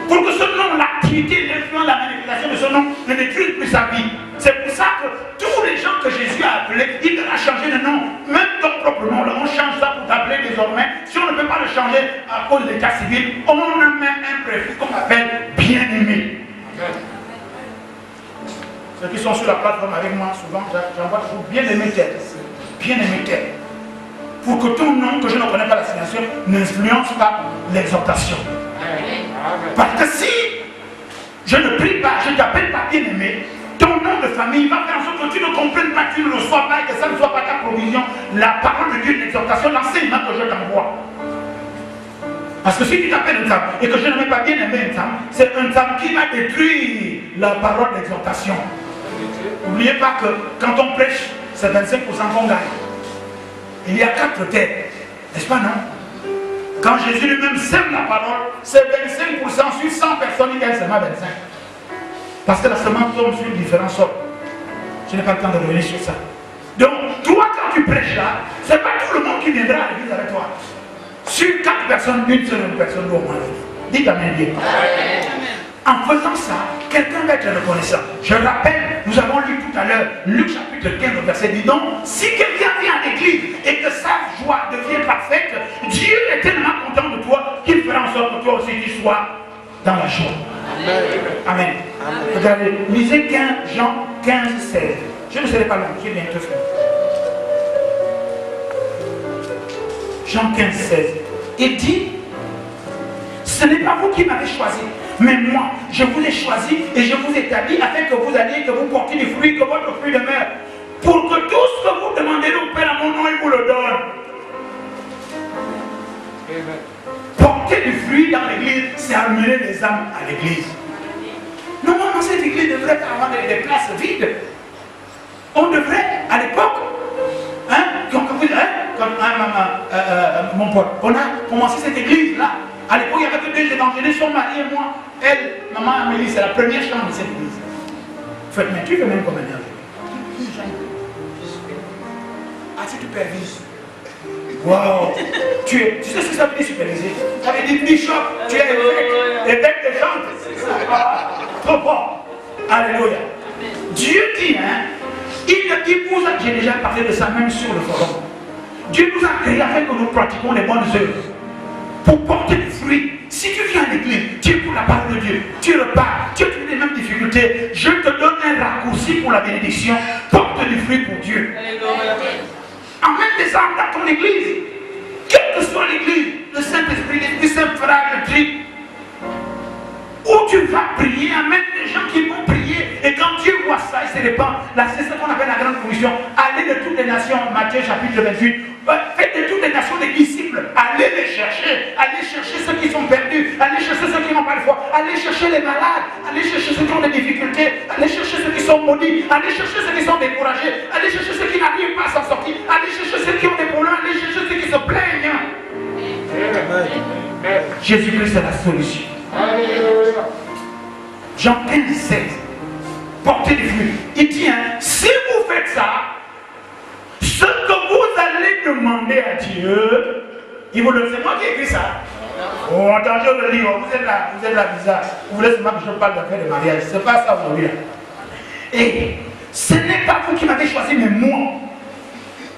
Pour que ce nom, l'activité, l'influence, la manipulation de ce nom ne détruise plus sa vie. C'est pour ça que tous les gens que Jésus a appelés, il leur a changé de nom. Même ton propre nom, là, on change ça pour t'appeler désormais. Si on ne peut pas le changé à cause de l'état civil. On met un préfixe qu'on appelle bien-aimé. Ceux qui sont sur la plateforme avec moi, souvent, j'envoie toujours bien-aimé tel. Bien-aimé tel. Pour que ton nom, que je ne connais pas la signature, n'influence pas l'exhortation. Parce que si je ne prie pas, je ne t'appelle pas bien-aimé, ton nom de famille va faire en sorte que tu ne comprennes pas, que tu ne le sois pas et que ça ne soit pas ta provision. La parole de Dieu, l'exhortation, l'enseignement que je t'envoie. Parce que si tu t'appelles un tam et que je ne mets pas bien-aimé un tam, c'est un tam qui va détruire la parole d'exhortation. N'oubliez pas que quand on prêche, c'est 25% qu'on gagne. Il y a 4 têtes, n'est-ce pas, non? Quand Jésus lui-même sème la parole, c'est 25% sur 100 personnes, il gagne seulement 25. Parce que la semence tombe sur différents sortes. Je n'ai pas le temps de revenir sur ça. Donc, toi, quand tu prêches là, ce n'est pas tout le monde qui viendra à l'église avec toi. Sur 4 personnes, une seule personne doit au moins venir. Dites amen bien. En faisant ça, quelqu'un va être reconnaissant. Je rappelle, nous avons lu tout à l'heure, Luc chapitre 15, verset 10. Donc, si quelqu'un vient à l'église et que sa joie devient parfaite, Dieu est tellement content de toi qu'il fera en sorte que toi aussi tu sois dans la joie. Amen. Amen. Regardez, lisez Jean 15, 16. Je ne serai pas long, j'ai bientôt fini. Jean 15, 16. Il dit, ce n'est pas vous qui m'avez choisi, mais moi, je vous ai choisi et je vous ai établi afin que vous alliez, que vous portiez du fruit, que votre fruit demeure, pour que tout ce que vous demandez au Père à mon nom, il vous le donne. Amen. Porter du fruit dans l'église, c'est amener les âmes à l'église. Normalement, cette église devrait avoir des places vides. On devrait, à l'époque, mon pote, on a commencé cette église-là. À l'époque, il n'y avait que 2 évangélistes, son mari et moi. Elle, maman Amélie, c'est la première chambre de cette église. Mais tu veux même comme un Ah, tu supervises. Waouh! Tu sais ce que ça veut dire superviser? Ça veut dire bishop, tu es évêque de chante. Trop fort. Alléluia. Dieu dit, il vous a, j'ai déjà parlé de ça même sur le forum. Dieu nous a créé afin que nous pratiquions les bonnes œuvres. Pour porter du fruit. Si tu viens à l'église, tu écoutes la parole de Dieu, tu repars, tu as toutes les mêmes difficultés, je te donne un raccourci pour la bénédiction. Porte du fruit pour Dieu. Emmène des âmes dans ton église. Quelle que soit l'église, le Saint-Esprit, l'Esprit Saint fera le tri. Où tu vas prier, amène des gens qui vont prier. Et quand Dieu voit ça, il se répand. Là, c'est ce qu'on appelle la grande commission. Allez de toutes les nations, Matthieu chapitre 28. Faites de toutes les nations des disciples. Allez les chercher. Allez chercher ceux qui sont perdus. Allez chercher ceux qui n'ont pas de foi. Allez chercher les malades. Allez chercher ceux qui ont des difficultés. Allez chercher ceux qui sont maudits. Allez chercher ceux qui sont découragés. Allez chercher ceux qui n'arrivent pas à s'en sortir. Allez chercher ceux qui ont des problèmes. Allez chercher ceux qui se plaignent. Jésus-Christ est la solution. Jean 15, 16. Portez des fruits. Il dit, si vous faites ça, ce que vous allez demander à Dieu, il vous le fait. C'est moi qui ai écrit ça. Oh, attention le livre, vous êtes là bizarre. Vous voulez seulement que je parle d'affaires de mariage. C'est pas ça aujourd'hui. Et ce n'est pas vous qui m'avez choisi, mais moi.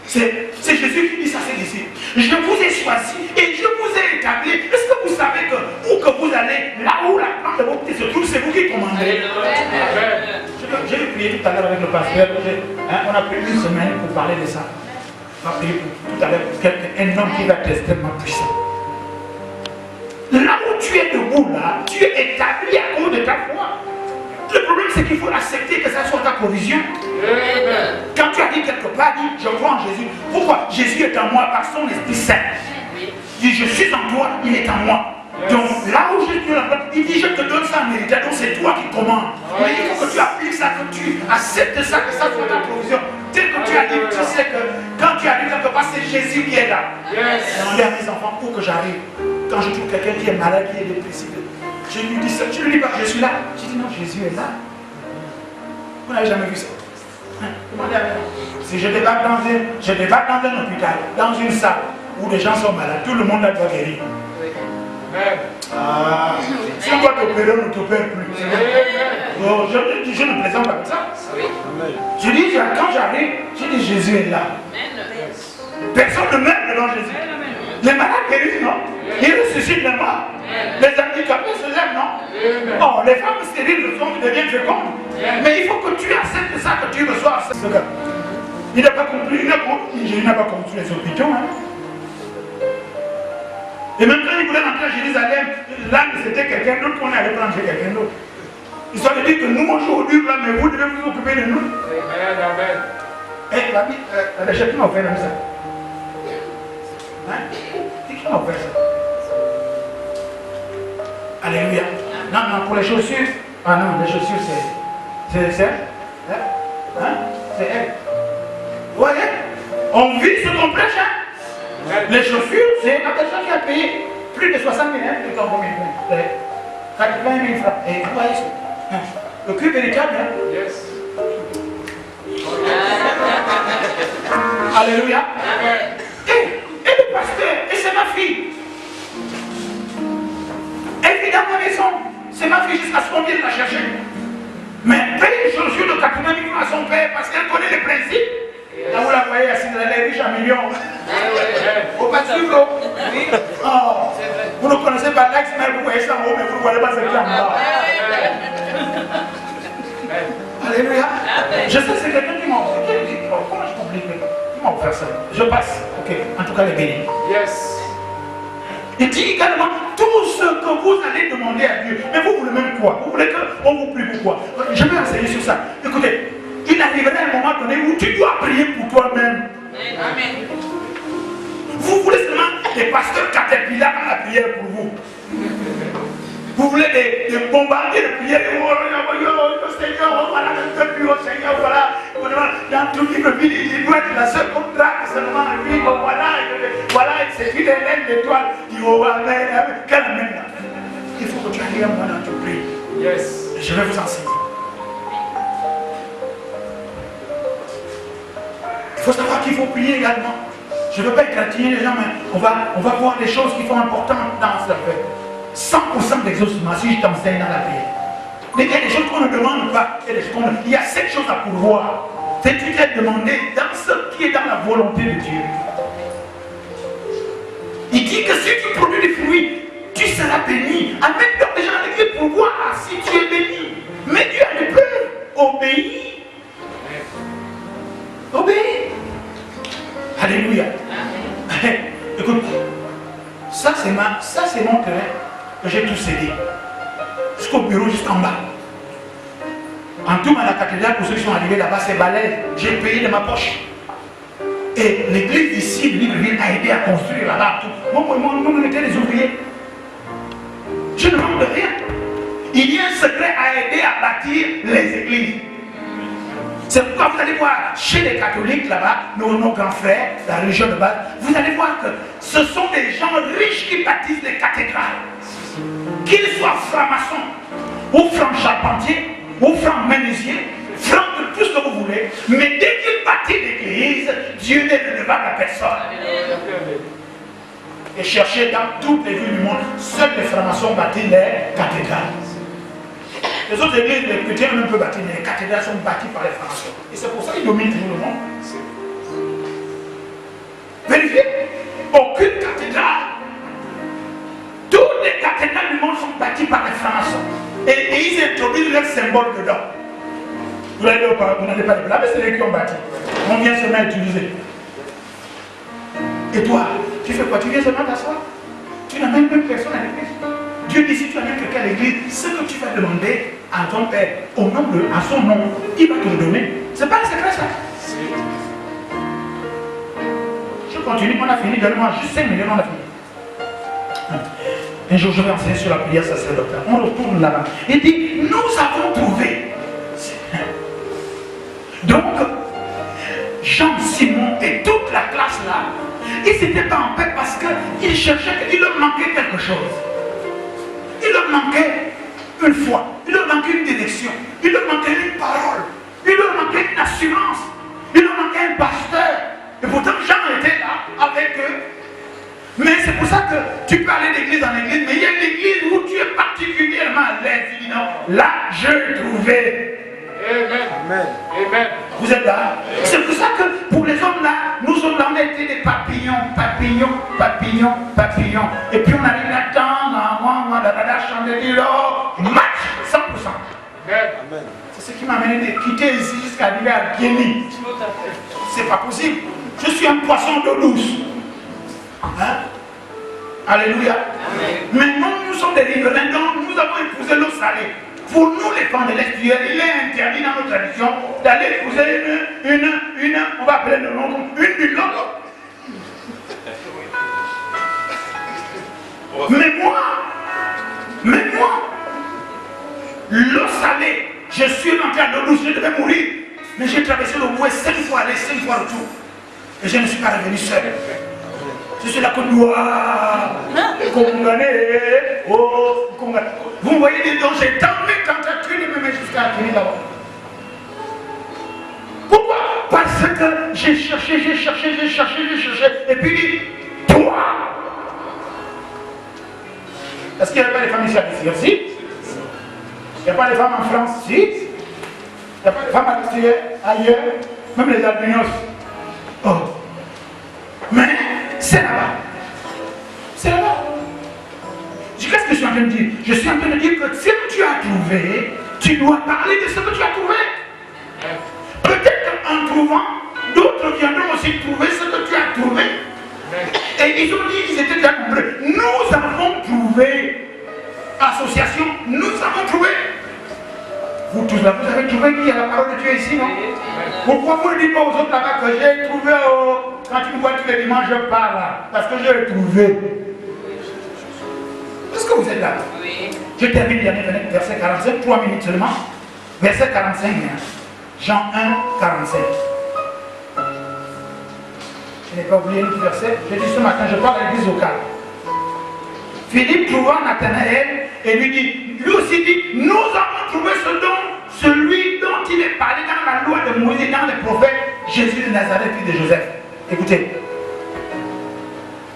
C'est Jésus qui dit ça, c'est ici. Je vous ai choisi et je vous ai établi. Est-ce que vous savez que où que vous allez, là où la plante de vos petits se trouve, c'est vous qui commandez. J'ai prié tout à l'heure avec le pasteur. On a pris une semaine pour parler de ça. On a prié tout à l'heure pour un homme qui va être extrêmement puissant. Là où tu es debout, là, tu es établi à cause de ta foi. Le problème, c'est qu'il faut accepter que ça soit ta provision. Quand tu arrives quelque part, dis, je crois en Jésus. Pourquoi? Jésus est en moi par son Esprit Saint. Il dit, je suis en toi, il est en moi. Donc là où Jésus il dit, je te donne ça en héritage, donc c'est toi qui commandes. Mais il faut que tu appliques ça, que tu acceptes ça, que ça soit ta provision. Dès que tu arrives, tu sais que quand tu arrives quelque part, c'est Jésus qui est là. Demandez à mes enfants pour que j'arrive. Quand je trouve quelqu'un qui est malade, qui est dépressif, je lui dis ça, je lui dis pas, je suis là. Je dis non, Jésus est là. Vous n'avez jamais vu ça. Demandez à mes. Si je débarque dans un hôpital, dans une salle où des gens sont malades, tout le monde doit guérir. Si on doit t'opérer, on ne t'opère plus. Oh, je ne plaisante pas comme ça. Je dis, quand j'arrive, je dis Jésus est là. Personne ne meurt devant Jésus. Les malades guérissent, non? Ils ressuscitent les morts. Les handicapés se lèvent, non? Bon, les femmes stériles deviennent fécondes. Mais il faut que tu acceptes ça, que tu reçois ça. Il n'a pas compris, il n'a pas compris les hôpitaux. Hein. Et même quand il voulait rentrer à Jérusalem, là c'était quelqu'un d'autre qu'on allait prendre chez quelqu'un d'autre. Ils ont dit que nous aujourd'hui, là, mais vous devez vous occuper de nous. Amen. Eh, la Bible, qui m'a offert comme ça? Hein? Qui m'a offert ça? Alléluia. Non, pour les chaussures. Ah non, les chaussures, c'est elle. Hein? C'est elle. Vous voyez? On vit ce qu'on prêche. Hein? Les chaussures, c'est la personne qui a payé plus de 60 000 hein, de ton combien? 80 000 francs. Et vous voyez ça? Le cul véritable. Hein? Yes. Alléluia. Et le pasteur, et c'est ma fille. Elle vit dans ma maison. C'est ma fille jusqu'à ce qu'on vienne la chercher. Mais paye les chaussures de 80 000 francs à son père parce qu'elle connaît les principes. Là vous la voyez assise, elle est riche à millions. Au pas suivre. Oh, vous ne connaissez pas l'ex, mais vous voyez ça en haut, mais vous ne voyez pas ce qui est en bas. Alléluia. Je sais, c'est quelqu'un qui m'a offert. Comment je complique? Qui m'a offert ça? Je passe. Ok, en tout cas, les bénis. Yes. Il dit également tout ce que vous allez demander à Dieu. Mais vous voulez même quoi? Vous voulez qu'on vous prie pourquoi? Je vais enseigner sur ça. Écoutez, il arriverait un moment donné où tu dois prier pour toi-même. Amen. Vous voulez seulement des pasteurs caterpillars à la prière pour vous. Vous voulez des bombardiers de prière. Oh Seigneur, voilà, depuis au Seigneur, voilà. Dans tout livre, il doit être la seule contrat seulement lui. Voilà, c'est une laine d'étoile. Il dit, oh, amen, quelle amen. Il faut que tu ailles à moi dans ton prière. Yes. Je vais vous enseigner. Il faut savoir qu'il faut prier également. Je ne veux pas égratigner les gens, mais on va voir des choses qui sont importantes dans cette affaire. 100% d'exaucement si je t'enseigne dans la prière. Mais il y a des choses qu'on ne demande pas. Il y a 7 choses à pourvoir. C'est tu t'es demandé dans ce qui est dans la volonté de Dieu. Il dit que si tu produis des fruits, tu seras béni. Amène donc les gens à l'église pour voir si tu es béni. Mais Dieu a des preuves. Obéis. Obéis. Alléluia. Écoute, ça c'est mon terrain que j'ai tout cédé. Jusqu'au bureau, jusqu'en bas. En tout, à la cathédrale, pour ceux qui sont arrivés là-bas, c'est balèze. J'ai payé de ma poche. Et l'église ici, de Libreville, a aidé à construire là-bas. Moi, on était des ouvriers. Je ne manque de rien. Il y a un secret à aider à bâtir les églises. C'est pourquoi vous allez voir chez les catholiques là-bas, nos grands frères, la religion de base, vous allez voir que ce sont des gens riches qui bâtissent les cathédrales. Qu'ils soient francs-maçons, ou francs-charpentiers, ou francs-menuisiers, francs de tout ce que vous voulez, mais dès qu'ils bâtissent l'église, Dieu n'est redevable à personne. Et cherchez dans toutes les villes du monde, seuls les francs-maçons bâtissent les cathédrales. Les autres églises, les chrétiens ne peuvent bâtir, mais les cathédrales sont bâties par les francs-maçons. Et c'est pour ça qu'ils dominent tout le monde. Vérifiez, aucune cathédrale, toutes les cathédrales du monde sont bâties par les francs-maçons. Et ils introduisent leur symbole dedans. Vous n'allez pas les blâmer, c'est eux qui ont bâti. On vient seulement utiliser. Et toi, tu fais quoi? Tu viens seulement t'asseoir? Tu n'amènes même personne à l'église. Dieu dit, si tu amènes quelqu'un à l'église, ce que tu vas demander à ton père, à son nom, il va te le donner. C'est pas un secret ça. Je continue, on a fini, donne-moi juste 5 minutes, on a fini. Un jour, je vais enseigner sur la prière sacerdotale. On retourne là-bas. Il dit, nous avons trouvé. Donc, Jean, Simon et toute la classe là, ils n'étaient pas en paix parce qu'ils cherchaient, il leur manquait quelque chose. Il leur manquait une foi, il leur manquait une direction, il leur manquait une parole, il leur manquait une assurance, il leur manquait un pasteur. Et pourtant, Jean était là avec eux. Mais c'est pour ça que tu peux aller d'église en église, mais il y a une église où tu es particulièrement à l'aise. Il dit non, là, je l'ai trouvé. Amen. Amen. Amen. Vous êtes là? C'est pour ça que pour les hommes là, nous hommes là, on a été des papillons papillon. Et puis on arrive là-dedans, moi, chanter, dire, oh, match, 100%. Amen. C'est ce qui m'a amené de quitter ici jusqu'à arriver à Guéni. C'est pas possible. Je suis un poisson d'eau douce. Hein? Alléluia. Amen. Mais nous sommes des riverains, donc nous avons épousé l'eau salée. Pour nous, les femmes de l'extérieur, il est interdit dans nos traditions d'aller épouser une, on va appeler le nom, une biloque. Mais moi, l'eau salée, je suis rentré à l'eau douce, je devais mourir. Mais j'ai traversé le bouet 5 fois aller, 5 fois retour. Et je ne suis pas revenu seul. Je suis la côte noire. Vous voyez des dangers. Tant mes tentatives de me mettre jusqu'à venir là-bas. Pourquoi? Parce que j'ai cherché. Et puis, toi. Est-ce qu'il n'y a pas de femmes ici à l'extérieur? Si. Il n'y a pas de femmes en France? Si. Il n'y a pas de femmes à l'extérieur, ailleurs, même les albinos. Oh. Mais c'est là-bas. C'est là-bas. Qu'est-ce que je suis en train de dire? Je suis en train de dire que ce que tu as trouvé, tu dois parler de ce que tu as trouvé. Peut-être qu'en trouvant, d'autres viendront aussi trouver ce que tu as trouvé. Et ils ont dit qu'ils étaient déjà nombreux. Nous avons trouvé. Association, nous avons trouvé. Vous tous là, vous avez trouvé qu'il y a la parole de Dieu ici, non? Pourquoi vous ne dites pas aux autres là-bas que j'ai trouvé quand tu me vois tous les dimanches, je parle là? Parce que je l'ai trouvé. Est-ce que vous êtes là? Oui. Je termine dernier verset 45, 3 minutes seulement. Verset 45, Jean 1, 45. Je n'ai pas oublié le verset. Je dis ce matin, je parle à l'église locale. Philippe trouva Nathanaël et lui dit, lui aussi dit, nous avons trouvé celui dont il est parlé dans la loi de Moïse et dans les prophètes, Jésus de Nazareth, fils de Joseph. Écoutez,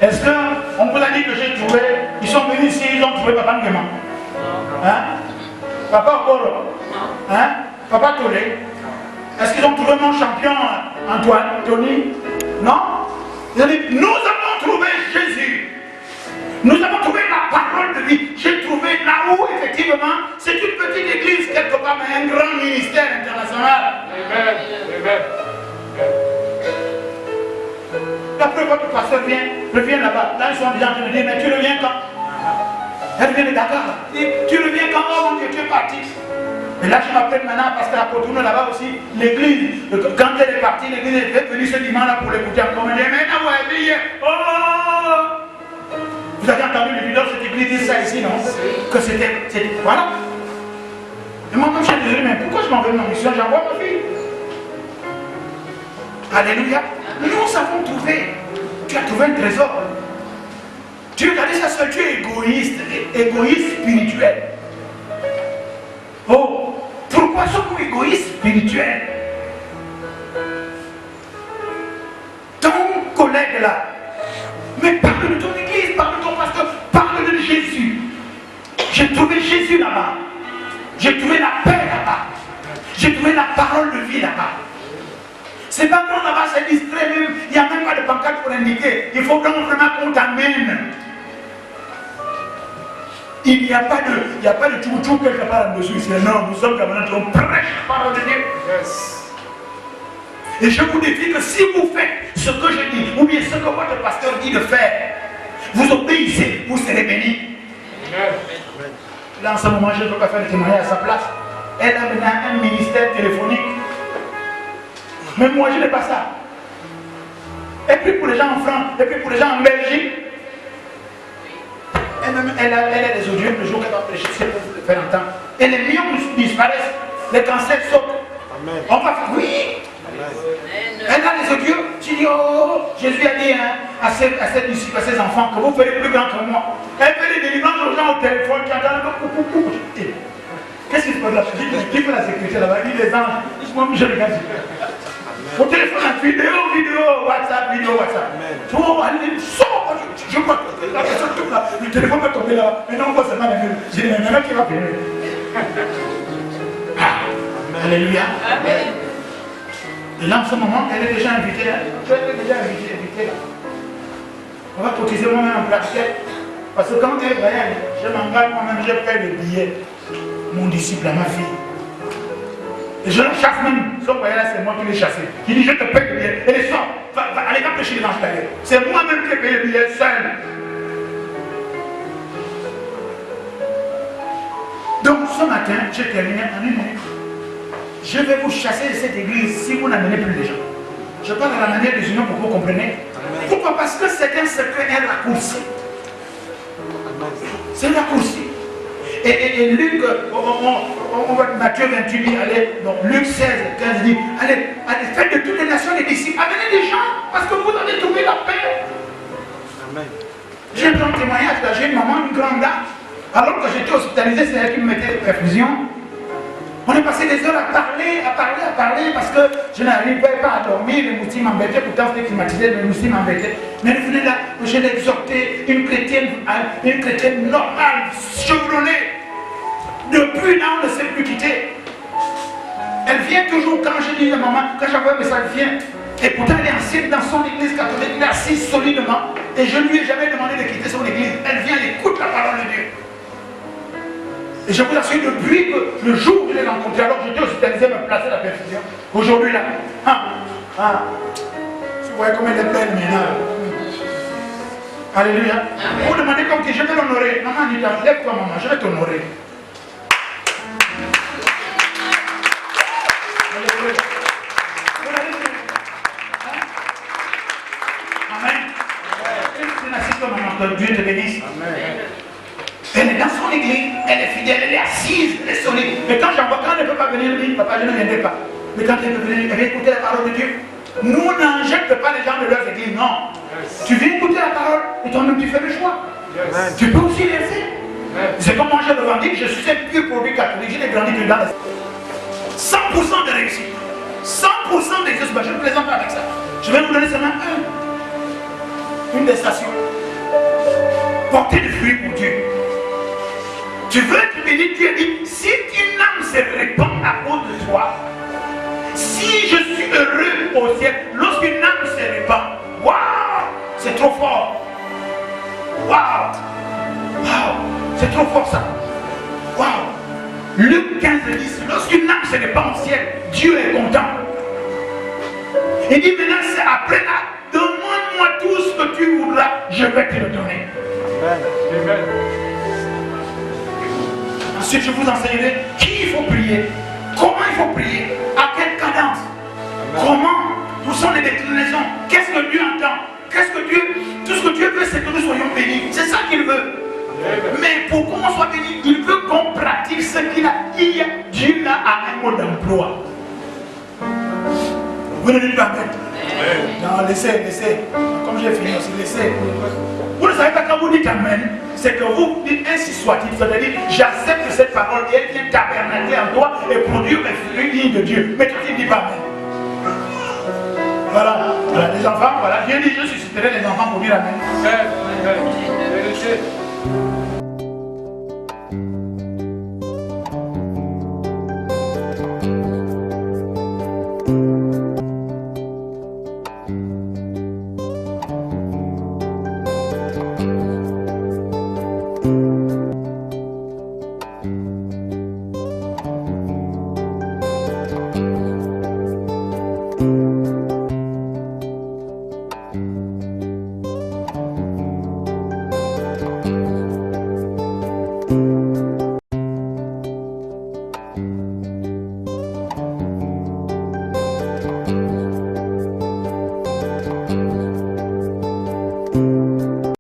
est-ce qu'on vous a dit que j'ai trouvé, ils sont venus ici, ils ont trouvé Papa Nguema, hein? Papa Okoro, hein? Papa Tolé, est-ce qu'ils ont trouvé mon champion Antoine, Tony? Non? Ils ont dit, nous avons trouvé Jésus. Nous avons trouvé la parole de vie. J'ai trouvé là où, effectivement, c'est une petite église quelque part, mais un grand ministère international. Amen. Amen. Après, votre pasteur revient là-bas. Là, ils sont déjà en train de dire, mais tu reviens quand? Elle vient de Dakar. Tu reviens quand? Oh mon Dieu, tu es parti. Et là, je m'appelle maintenant parce qu'à Cotonou, là-bas aussi, l'église, quand elle est partie, l'église est venue ce dimanche-là pour l'écouter encore. Elle dit, mais non, ouais, bien. Oh! Vous avez entendu le leader de cette église dire ça ici, non? Que c'était. Voilà. Et moi-même, je suis désolé, mais pourquoi je m'en vais en mission? J'envoie ma fille. Alléluia. Nous avons trouvé. Tu as trouvé un trésor. Tu regardais ça seul, tu es égoïste spirituel. Oh, pourquoi sommes-nous égoïstes spirituels? Ton collègue là, mais parle de ton église, parle de ton pasteur, parle de Jésus. J'ai trouvé Jésus là-bas. J'ai trouvé la paix là-bas. J'ai trouvé la parole de vie là-bas. C'est pas bon là-bas, c'est distrait même. Il n'y a même pas de pancarte pour indiquer. Il faut donc vraiment qu'on t'amène. Il n'y a pas de tout quelque part en dessous. Non, nous sommes comme on prêche la parole de Dieu. Yes. Et je vous défie que si vous faites ce que je dis, ou bien ce que votre pasteur dit de faire, vous obéissez, vous serez bénis. Là en ce moment, je ne peux pas faire le témoignage à sa place. Elle a maintenant un ministère téléphonique. Mais moi, je n'ai pas ça. Et puis pour les gens en France, et puis pour les gens en Belgique, elle a des audios le jour qu'elle va prêcher, c'est pour vous le faire entendre. Et les millions disparaissent, les cancers sautent. Amen. On va faire, oui. Amen. Elle a les audios, tu dis, oh, Jésus a dit à ses disciples, à ses enfants, que vous ferez plus grand que moi. Elle fait des délivrances aux gens au téléphone, qui entendent, qu'est-ce qui se passe là? Qui fait la sécurité là-bas? Il dit les anges, moi je regarde. Au téléphone, vidéo, WhatsApp. Tu vois, elle sort, je vois le téléphone va tomber là. Mais non, on voit seulement les deux. J'ai un mec qui va venir. Alléluia. Amen. Et là, en ce moment, elle est déjà invitée. Tu es déjà invitée là. On va cotiser moi-même en plaquette. Parce que quand elle voyage, je m'engage moi-même, je paie le billet. Mon disciple à ma fille. Et je la chasse même. Son voyage là, c'est moi qui l'ai chassé. Il dit, je te paie le billet. Et les sort. Allez, va pêcher dans ce tailleur. C'est moi-même qui ai payé le billet seul. Donc ce matin, j'ai terminé en une minute. Je vais vous chasser de cette église si vous n'amenez plus les gens. Je parle de la manière des unions pour que vous compreniez. Pourquoi? Parce que c'est un secret, un raccourci. C'est un raccourci. Et Luc, Matthieu 28 dit, allez, donc Luc 16, 15 dit, allez, faites de toutes les nations des disciples, amenez des gens, parce que vous allez trouver la paix. Amen. J'ai un grand témoignage, là, j'ai une maman, une grande dame, alors que j'étais hospitalisé, c'est elle qui me mettait de perfusion. On est passé des heures à parler, parce que je n'arrivais pas à dormir, les moustis m'embêtaient, pourtant c'était climatisé, les moustis m'embêtaient. Mais elle venait là, je l'ai exhorté, une chrétienne normale, chevronnée. Depuis là, on ne s'est plus quitté. Elle vient toujours quand je dis à maman, quand j'envoie un message, elle vient. Et pourtant, elle est ancienne dans son église catholique, elle est assise solidement. Et je ne lui ai jamais demandé de quitter son église. Elle vient, elle écoute la parole de Dieu. Et je vous assure, depuis que le jour où je l'ai rencontré, alors que j'étais hospitalisé, me placer la perfusion. Aujourd'hui, là, vous voyez comment elle est belle maintenant. Alléluia. Vous demandez comme je vais l'honorer. Maman dit, lève-toi, maman, je vais t'honorer. Amen. Que Dieu te bénisse. Amen. Elle est dans son église, elle est fidèle, elle est assise, elle est solide. Mais quand j'envoie, quand elle ne peut pas venir, elle dit, papa, je ne viendrai pas. Mais quand elle veut venir, elle vient écouter la parole de Dieu. Nous n'injectons pas les gens de leurs églises, non. Tu viens écouter la parole et toi-même tu fais le choix. Tu peux aussi laisser. C'est comme moi je revendique, je suis un pur produit catholique, je n'ai grandi que dans 100% de réussite. 100% d'exercice. Je ne plaisante pas avec ça. Je vais vous donner seulement une des stations. Porter du fruit pour Dieu. Tu veux être béni, Dieu dit, si une âme se répand à cause de toi, si je suis heureux au ciel, lorsqu'une âme se répand, waouh, c'est trop fort. Waouh, waouh, c'est trop fort ça. Waouh. Luc 15 10, lorsqu'une âme se répand au ciel, Dieu est content. Il dit maintenant, c'est après là, demande-moi tout ce que tu voudras, je vais te le donner. Amen. Ensuite, je vous enseignerai qui il faut prier, comment il faut prier, à quelle cadence, comment, où sont les déclinaisons, qu'est-ce que Dieu entend, tout ce que Dieu veut, c'est que nous soyons bénis. C'est ça qu'il veut. Mais pour qu'on soit béni, il veut qu'on pratique ce qu'il a. Dieu là a un mot d'emploi. Vous ne dites pas amen. Non, laissez. Comme j'ai fini aussi, laissez. Vous ne savez pas quand vous dites amen, c'est que vous dites ainsi soit-il. C'est-à-dire, j'accepte cette parole et elle vient tabernater en toi et produire un fruit digne de Dieu. Mais toi, tu ne dis pas amen. Voilà, les enfants, voilà. Dieu dit, je susciterai les enfants pour dire amen.